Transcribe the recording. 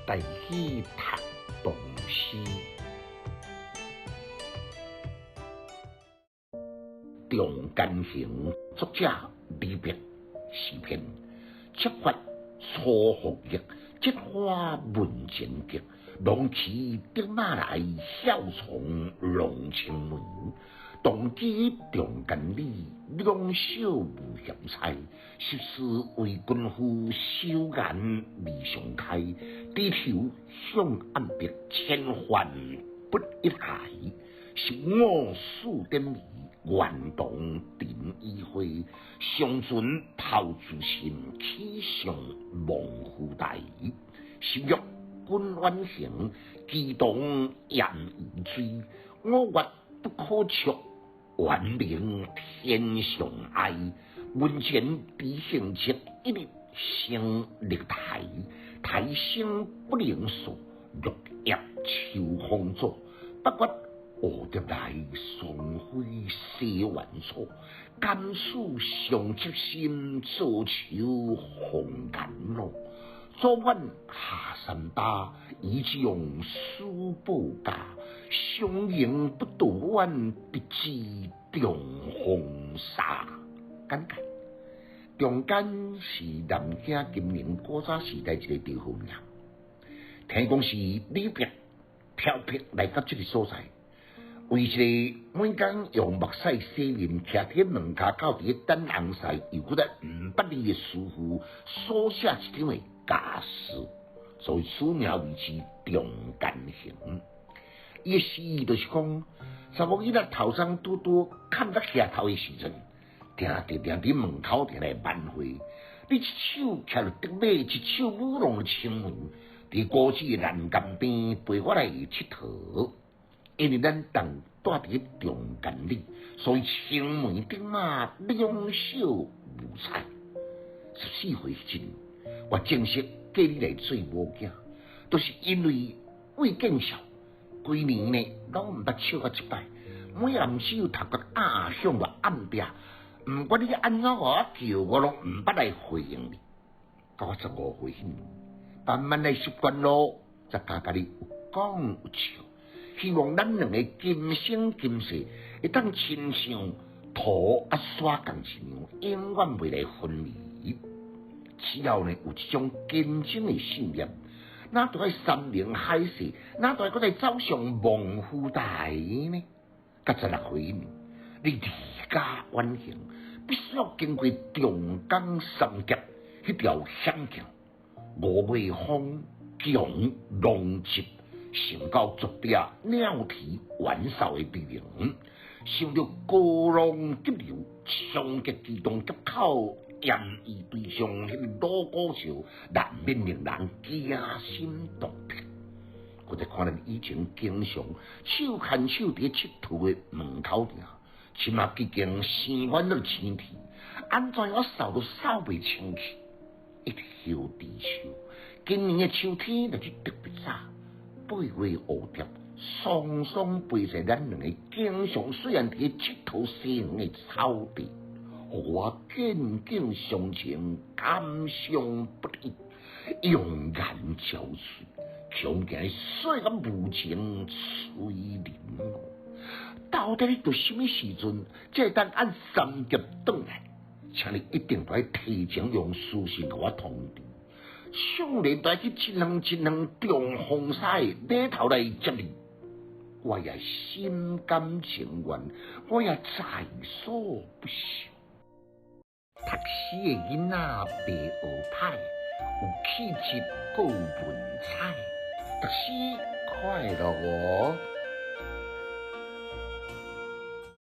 带去读唐诗。《中间行》作者李白，诗篇七发楚河逆，折花问前极。龙骑德马来，晓从龙青门。当机中间里，两小无嫌猜。十四为君夫，手眼未相开。低头向暗壁，千唤不一来。十五四点二，愿同定一会。相尊抛诸心，气上望虎台。十六君远行，激动雁于追。我月不可触，原名天上哀。门前地行切，一日升历台。台升不能数，落叶秋风阻。不觉蝴蝶来，双飞西园草。甘肃上七心，做秋红颜路。昨晚下山大，已将书报家。相迎不度晚，必知中风沙。简介：中间是南京金陵古早时代一个地方名，听讲是李白飘泊来到这个所在。为一个每天用目屎洗面、徛伫两骹靠伫等红晒，又觉得不利的师傅所写一张的家诗，所以书名为之《中间行》。伊的诗意就是讲，查某囡仔头上拄拄看得下头的时阵，定伫门口徛来挽回。你一手徛着竹马，一手舞弄青梅，伫古寺的栏杆边陪我来佚佗。因为咱同住伫中间里，所以青梅竹马两小无猜。14岁时，我正式嫁你来做某囝，都是因为为见笑，规年呢拢毋捌笑到一摆。每暗时有头壳向我暗壁，毋管你安怎我叫，我拢毋捌来回应你。到我15岁迄年，慢慢来习惯咯，才甲你有讲有笑。希望咱两个今生今世会当亲像土沙共一样，永远袂来分离。只要呢有这种坚贞的信念，哪都爱山明海誓，哪都爱搁再走上望虎台呢？到16岁呢，你离家远行，必须要经过中间三劫迄条险桥，五尾峰、强龙脊。想到竹壁鸟啼玩哨的地名，想到高浪急流，冲击机动急口，严于对上迄个锣鼓笑，难免令人惊心动魄。我在看咱以前经常手牵手伫佚佗的门口埕，起码毕竟生完了青天，安怎我扫都扫袂清去？一秋地秋，今年的秋天就是特别早。8月蝴蝶双双飞在咱两个经常虽然伫佚佗西洋的草地，我紧紧相情，感伤不已，用眼交瘁，恐惊水甲无情催人。到底你到什么时阵才会当按三劫转来？请你一定要提前用书信甲我通知。上联带去一两中风沙码头来接你，我也心甘情愿，我也在所不惜。读诗的囡仔袂学歹，有气质，够文采。读诗快乐哦！